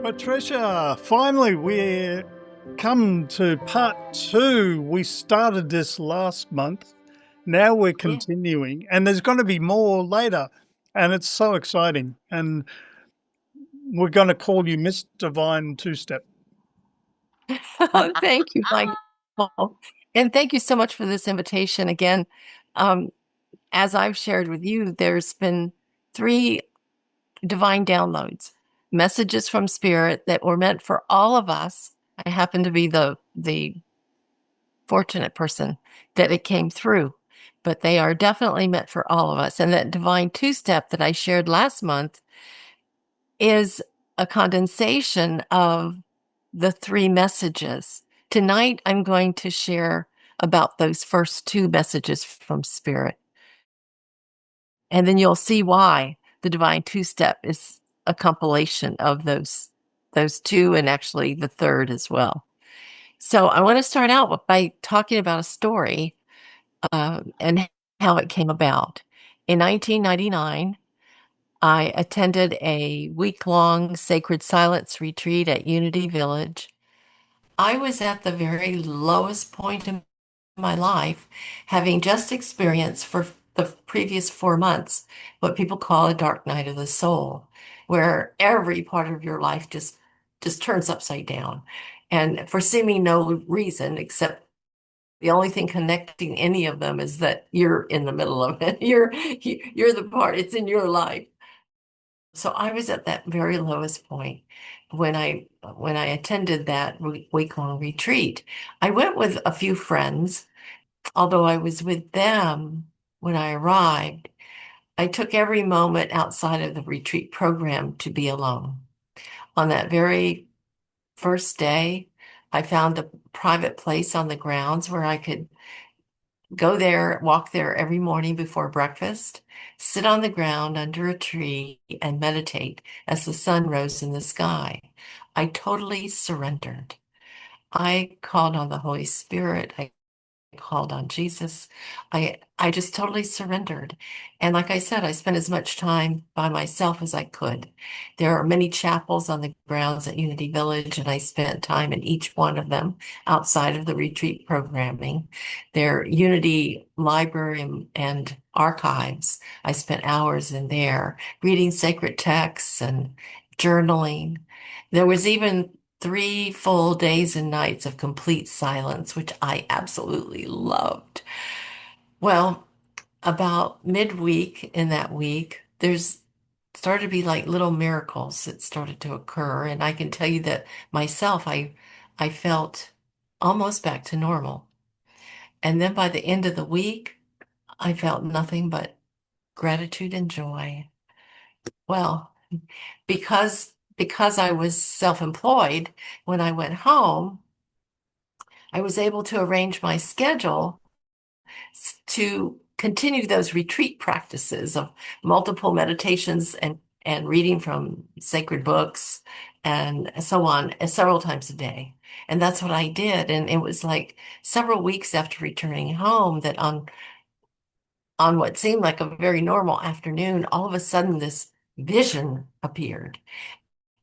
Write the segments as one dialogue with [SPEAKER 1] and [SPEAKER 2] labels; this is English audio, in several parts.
[SPEAKER 1] Patricia, finally we're come to part two. We started this last month. Now we're
[SPEAKER 2] Yeah.
[SPEAKER 1] continuing, and there's going to be more later, and it's so exciting. And we're going to call you Miss Divine Two Step.
[SPEAKER 2] Thank you, Michael. And thank you so much for this invitation again. Um, as I've shared with you, there's been three divine downloads, messages from Spirit that were meant for all of us. I happen to be the fortunate person that it came through, but they are definitely meant for all of us. And that divine two-step that I shared last month is a condensation of the three messages. Tonight, I'm going to share about those first two messages from Spirit. And then you'll see why the divine two-step is a compilation of those two, and actually the third as well. So I want to start out by talking about a story and how it came about. In 1999, I attended a week-long sacred silence retreat at Unity Village. I was at the very lowest point in my life, having just experienced for the previous 4 months what people call a dark night of the soul, where every part of your life just turns upside down. And for seeming no reason except the only thing connecting any of them is that you're in the middle of it. You're the part, it's in your life. So I was at that very lowest point when I attended that week-long retreat. I went with a few friends, although I was with them when I arrived. I took every moment outside of the retreat program to be alone. On that very first day, I found a private place on the grounds where I could go there, walk there every morning before breakfast, sit on the ground under a tree and meditate as the sun rose in the sky. I totally surrendered. I called on the Holy Spirit. I called on Jesus. I just totally surrendered. And like I said, I spent as much time by myself as I could. There are many chapels on the grounds at Unity Village, and I spent time in each one of them outside of the retreat programming. Their Unity library and archives. I spent hours in there reading sacred texts and journaling. There was even 3 full days and nights of complete silence, which I absolutely loved. Well, about midweek in that week, there's started to be like little miracles that started to occur. And I can tell you that myself, I felt almost back to normal. And then by the end of the week, I felt nothing but gratitude and joy. Well, because I was self-employed, when I went home, I was able to arrange my schedule to continue those retreat practices of multiple meditations and reading from sacred books and so on several times a day. And that's what I did. And it was like several weeks after returning home that on what seemed like a very normal afternoon, all of a sudden this vision appeared.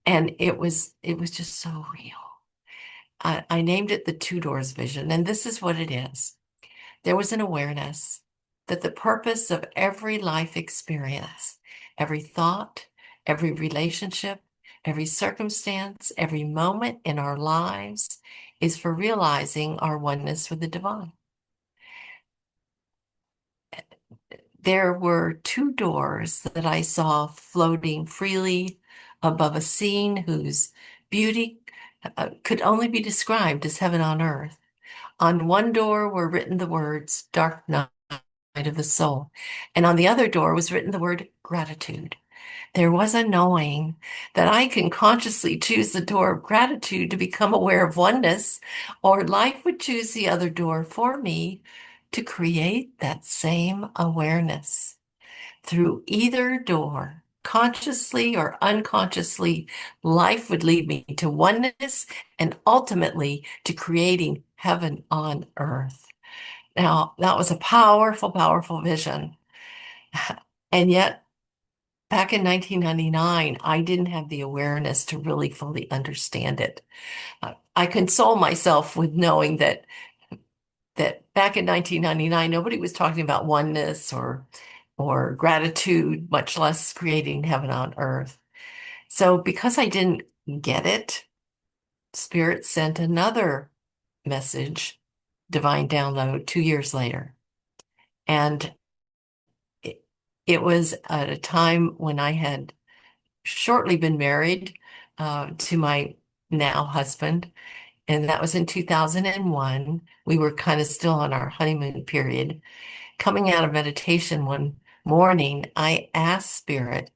[SPEAKER 2] And it was just so real. I named it the Two Doors Vision, and this is what it is. There was an awareness that the purpose of every life experience, every thought, every relationship, every circumstance, every moment in our lives is for realizing our oneness with the divine. There were two doors that I saw floating freely above a scene whose beauty could only be described as heaven on earth. On one door were written the words, Dark Night of the Soul, and on the other door was written the word gratitude. There was a knowing that I can consciously choose the door of gratitude to become aware of oneness, or life would choose the other door for me to create that same awareness. Through either door, consciously or unconsciously, life would lead me to oneness and ultimately to creating heaven on earth. Now, that was a powerful, powerful vision. And yet, back in 1999, I didn't have the awareness to really fully understand it. I console myself with knowing that back in 1999, nobody was talking about oneness or gratitude, much less creating heaven on earth. So because I didn't get it, Spirit sent another message, divine download, 2 years later. And it, it was at a time when I had shortly been married to my now husband, and that was in 2001. We were kind of still on our honeymoon period. Coming out of meditation one morning, I asked Spirit,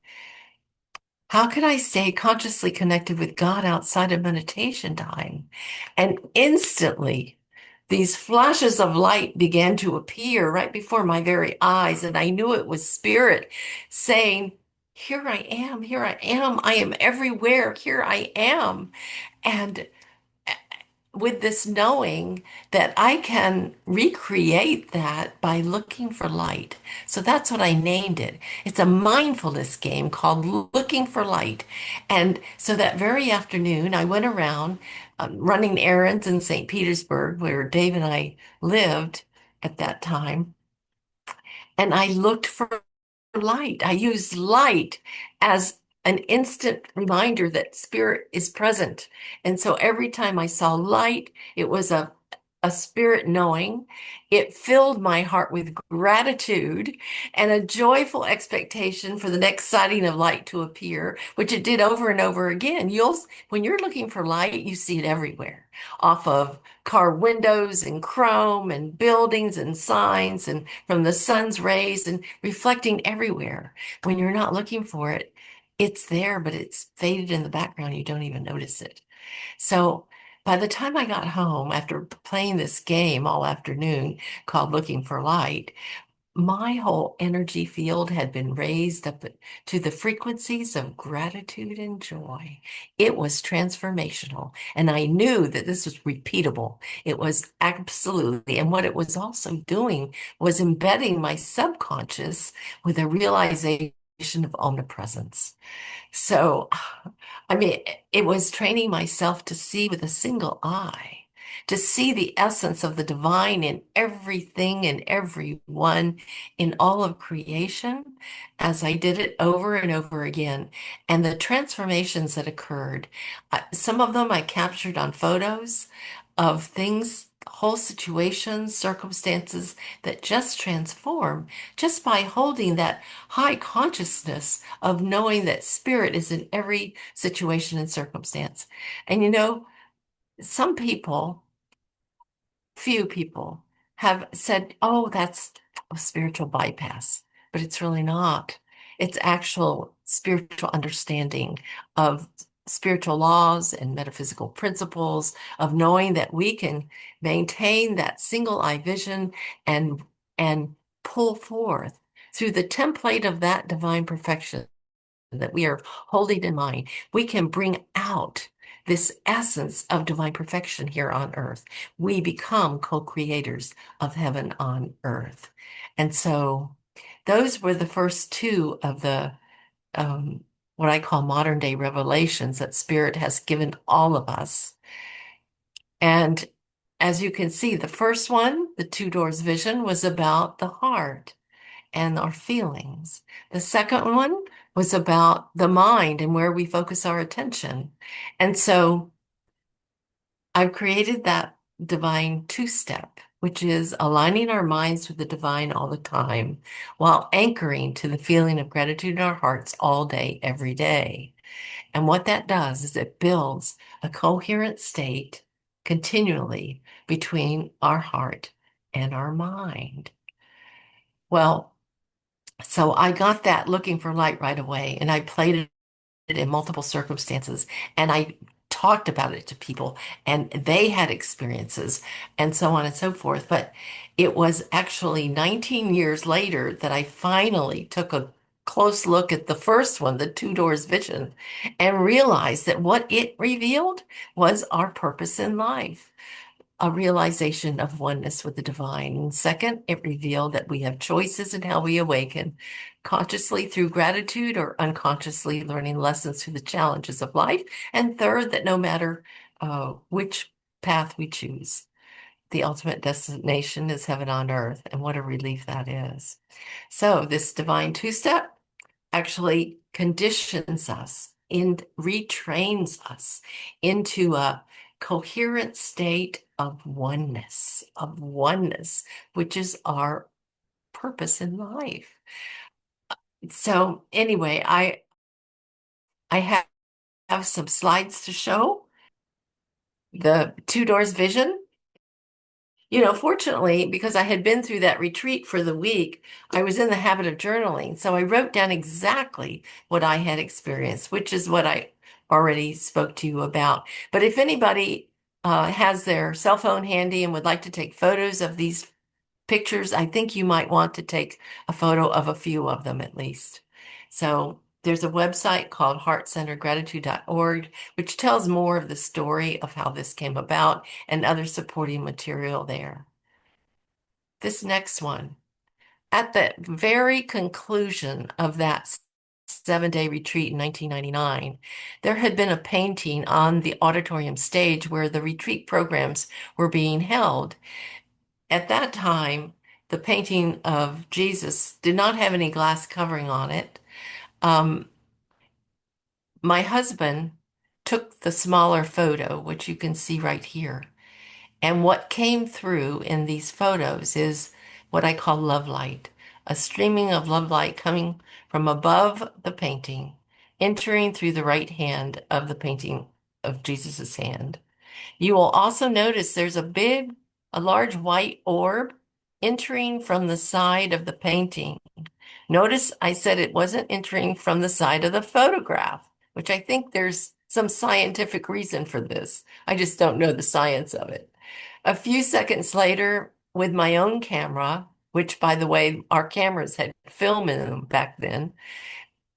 [SPEAKER 2] how can I stay consciously connected with God outside of meditation time? And instantly, these flashes of light began to appear right before my very eyes. And I knew it was Spirit saying, here I am, I am everywhere, here I am. And with this knowing that I can recreate that by looking for light. So that's what I named it. It's a mindfulness game called Looking for Light. And so that very afternoon, I went around running errands in St. Petersburg, where Dave and I lived at that time. And I looked for light. I used light as an instant reminder that spirit is present. And so every time I saw light, it was a spirit knowing. It filled my heart with gratitude and a joyful expectation for the next sighting of light to appear, which it did over and over again. When you're looking for light, you see it everywhere, off of car windows and chrome and buildings and signs and from the sun's rays and reflecting everywhere. When you're not looking for it, it's there, but it's faded in the background. You don't even notice it. So by the time I got home after playing this game all afternoon called Looking for Light, my whole energy field had been raised up to the frequencies of gratitude and joy. It was transformational. And I knew that this was repeatable. It was absolutely. And what it was also doing was embedding my subconscious with a realization of omnipresence. So, I mean, it was training myself to see with a single eye, to see the essence of the divine in everything and everyone in all of creation as I did it over and over again. And the transformations that occurred, some of them I captured on photos of things, whole situations, circumstances that just transform just by holding that high consciousness of knowing that spirit is in every situation and circumstance. And some people, few people, have said, oh, that's a spiritual bypass, but it's really not. It's actual spiritual understanding of spiritual laws and metaphysical principles, of knowing that we can maintain that single eye vision and pull forth through the template of that divine perfection that we are holding in mind. We can bring out this essence of divine perfection here on earth. We become co-creators of heaven on earth. And so those were the first two of the what I call modern day revelations that Spirit has given all of us. And as you can see, the first one, the two doors vision, was about the heart and our feelings. The second one was about the mind and where we focus our attention. And so I've created that divine two-step, which is aligning our minds with the divine all the time while anchoring to the feeling of gratitude in our hearts all day, every day. And what that does is it builds a coherent state continually between our heart and our mind. Well, so I got that looking for light right away, and I played it in multiple circumstances, and I talked about it to people, and they had experiences, and so on and so forth. But it was actually 19 years later that I finally took a close look at the first one, the Two Doors Vision, and realized that what it revealed was our purpose in life. a realization of oneness with the divine. And second, it revealed that we have choices in how we awaken, consciously through gratitude or unconsciously learning lessons through the challenges of life. And third, that no matter which path we choose, the ultimate destination is heaven on earth. And what a relief that is. So this divine two-step actually conditions us and retrains us into a coherent state of oneness, which is our purpose in life. So anyway, I have some slides to show the Two Doors vision. You know, fortunately, because I had been through that retreat for the week, I was in the habit of journaling. So I wrote down exactly what I had experienced, which is what I already spoke to you about. But if anybody has their cell phone handy and would like to take photos of these pictures, I think you might want to take a photo of a few of them at least. So there's a website called heartcenteredgratitude.org, which tells more of the story of how this came about and other supporting material there. This next one, at the very conclusion of that 7-day retreat in 1999, there had been a painting on the auditorium stage where the retreat programs were being held. At that time, the painting of Jesus did not have any glass covering on it. My husband took the smaller photo, which you can see right here. And what came through in these photos is what I call love light, a streaming of love light coming from above the painting, entering through the right hand of the painting of Jesus's hand. You will also notice there's a large white orb entering from the side of the painting. Notice I said it wasn't entering from the side of the photograph, which I think there's some scientific reason for this. I just don't know the science of it. A few seconds later, with my own camera, which by the way, our cameras had film in them back then,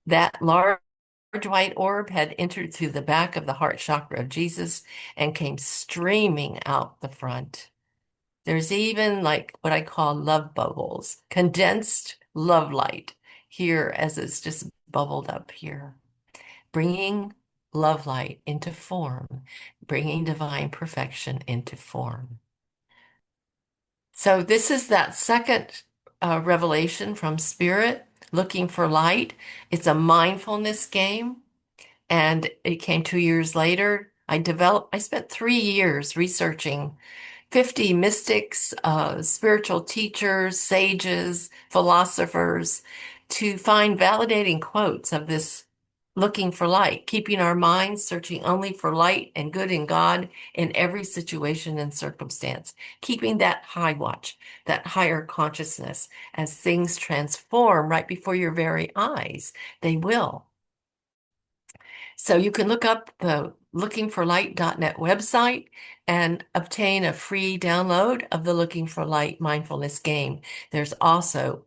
[SPEAKER 2] that large white orb had entered through the back of the heart chakra of Jesus and came streaming out the front. There's even like what I call love bubbles, condensed love light here as it's just bubbled up here, bringing love light into form, bringing divine perfection into form. So this is that second revelation from Spirit, looking for light. It's a mindfulness game. And it came 2 years later. I spent 3 years researching 50 mystics, spiritual teachers, sages, philosophers to find validating quotes of this looking for light, keeping our minds searching only for light and good in God in every situation and circumstance, keeping that high watch, that higher consciousness as things transform right before your very eyes. They will. So you can look up the lookingforlight.net website and obtain a free download of the Looking for Light mindfulness game. There's also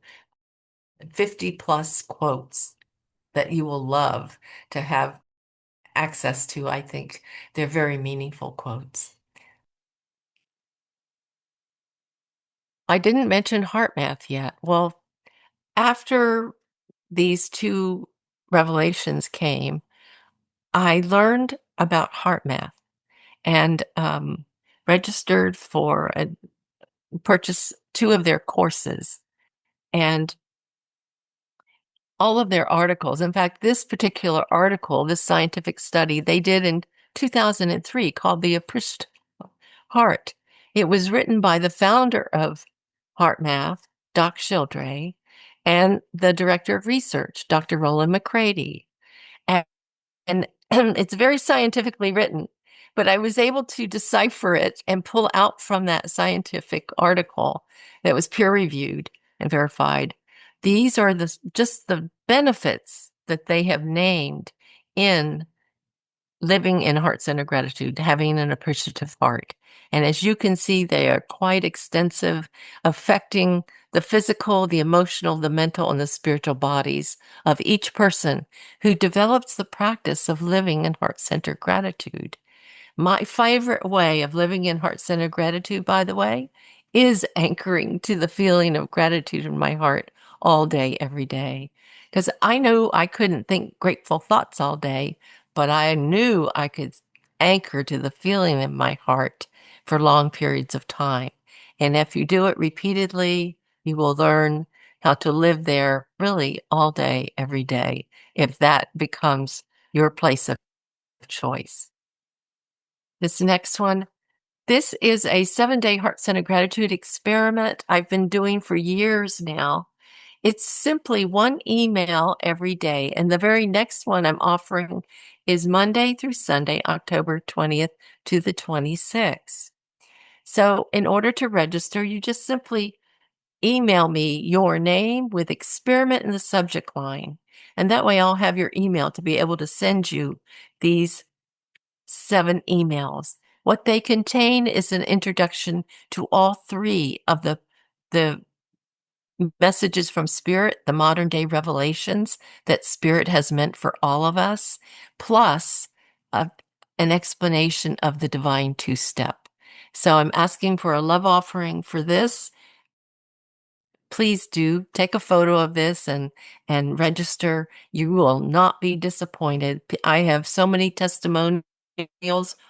[SPEAKER 2] 50 plus quotes that you will love to have access to. I think they're very meaningful quotes. I didn't mention HeartMath yet. Well, after these two revelations came, I learned about HeartMath and registered for a purchase 2 of their courses and all of their articles. In fact, this particular article, this scientific study, they did in 2003 called The Appreciative Heart. It was written by the founder of HeartMath, Doc Shildray, and the director of research, Dr. Roland McCready. And it's very scientifically written, but I was able to decipher it and pull out from that scientific article that was peer-reviewed and verified. These are just the benefits that they have named in living in heart-centered gratitude, having an appreciative heart. And as you can see, they are quite extensive, affecting the physical, the emotional, the mental, and the spiritual bodies of each person who develops the practice of living in heart-centered gratitude. My favorite way of living in heart-centered gratitude, by the way, is anchoring to the feeling of gratitude in my heart all day, every day. Because I knew I couldn't think grateful thoughts all day, but I knew I could anchor to the feeling in my heart for long periods of time. And if you do it repeatedly, you will learn how to live there really all day, every day, if that becomes your place of choice. This next one, this is a 7-day heart-centered gratitude experiment I've been doing for years now. It's simply one email every day, and the very next one I'm offering is Monday through Sunday, October 20th to the 26th. So in order to register, you just simply email me your name with experiment in the subject line, and that way I'll have your email to be able to send you these 7 emails. What they contain is an introduction to all 3 of the messages from Spirit, the modern day revelations that Spirit has meant for all of us, plus a an explanation of the divine two-step. So I'm asking for a love offering for this. Please do take a photo of this and register. You will not be disappointed. I have so many testimonials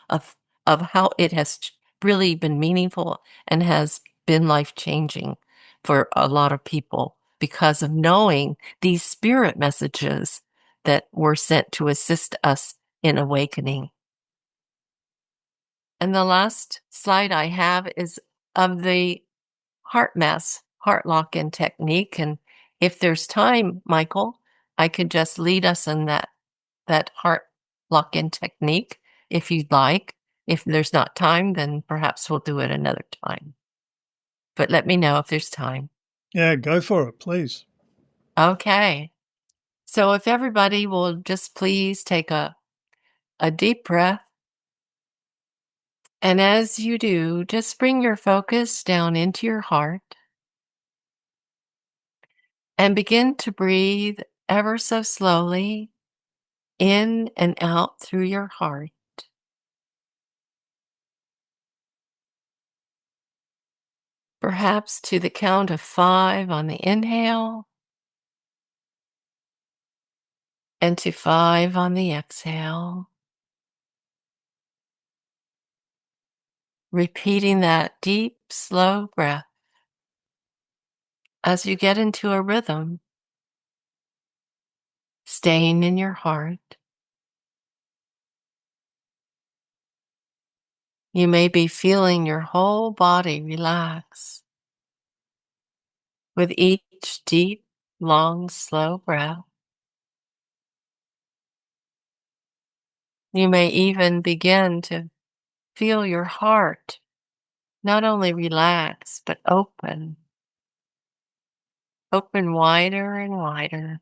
[SPEAKER 2] of how it has really been meaningful and has been life-changing for a lot of people because of knowing these spirit messages that were sent to assist us in awakening. And the last slide I have is of the heart mass, heart lock-in technique, and if there's time, Michael, I could just lead us in that heart lock-in technique if you'd like. If there's not time, then perhaps we'll do it another time. But let me know if there's time.
[SPEAKER 1] Yeah, go for it, please.
[SPEAKER 2] Okay. So if everybody will just please take a deep breath, and as you do, just bring your focus down into your heart and begin to breathe ever so slowly in and out through your heart. Perhaps to the count of 5 on the inhale and to 5 on the exhale. Repeating that deep, slow breath as you get into a rhythm, staying in your heart. You may be feeling your whole body relax with each deep, long, slow breath. You may even begin to feel your heart not only relax, but open wider and wider.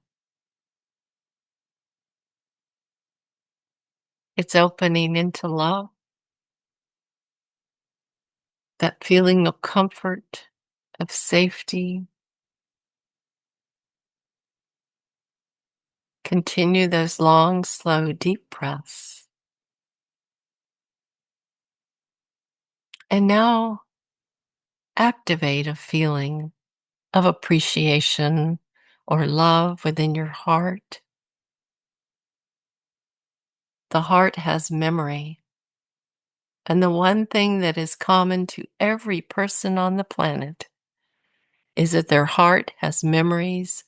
[SPEAKER 2] It's opening into love, that feeling of comfort, of safety. Continue those long, slow, deep breaths. And now activate a feeling of appreciation or love within your heart. The heart has memory. And the one thing that is common to every person on the planet is that their heart has memories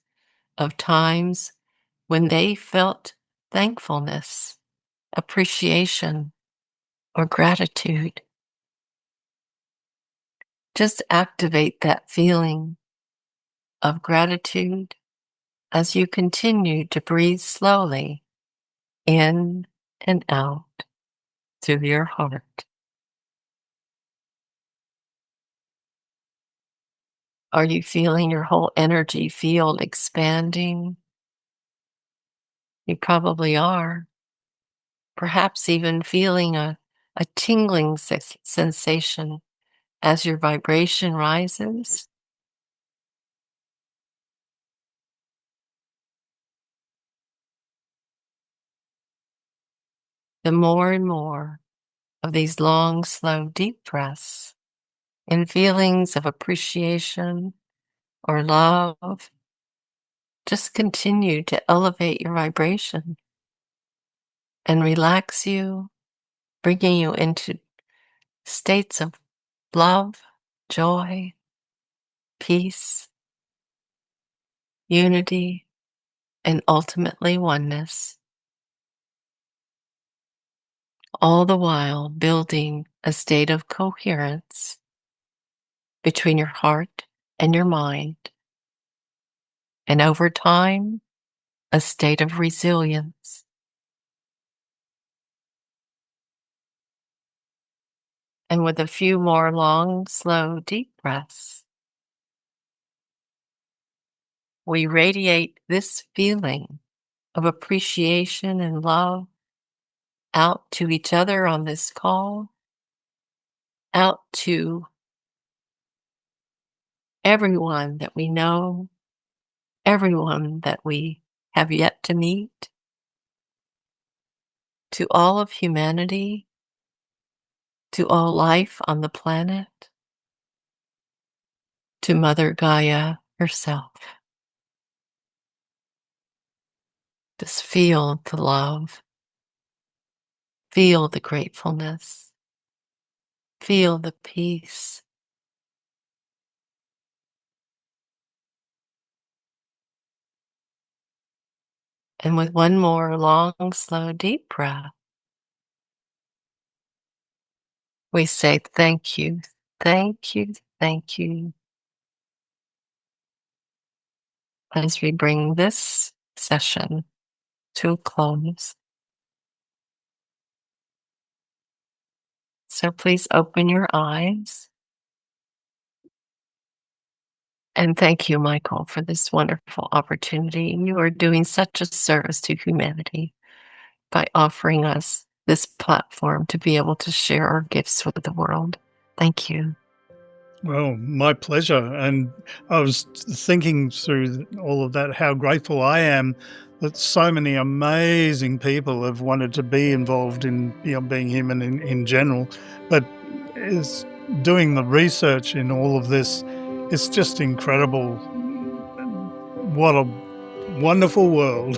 [SPEAKER 2] of times when they felt thankfulness, appreciation, or gratitude. Just activate that feeling of gratitude as you continue to breathe slowly in and out through your heart. Are you feeling your whole energy field expanding? You probably are. Perhaps even feeling a tingling sensation as your vibration rises. The more and more of these long, slow, deep breaths in feelings of appreciation or love, just continue to elevate your vibration and relax you, bringing you into states of love, joy, peace, unity, and ultimately oneness, all the while building a state of coherence between your heart and your mind, and over time, a state of resilience. And with a few more long, slow, deep breaths, we radiate this feeling of appreciation and love out to each other on this call, out to everyone that we know, everyone that we have yet to meet, to all of humanity, to all life on the planet, to Mother Gaia herself. Just feel the love, feel the gratefulness, feel the peace. And with one more long, slow, deep breath, we say thank you, thank you, thank you, as we bring this session to a close. So please open your eyes. And thank you, Michael, for this wonderful opportunity. You are doing such a service to humanity by offering us this platform to be able to share our gifts with the world. Thank you.
[SPEAKER 1] Well, my pleasure. And I was thinking through all of that, how grateful I am that so many amazing people have wanted to be involved in being human in general. But is doing the research in all of this, it's just incredible. What a wonderful world.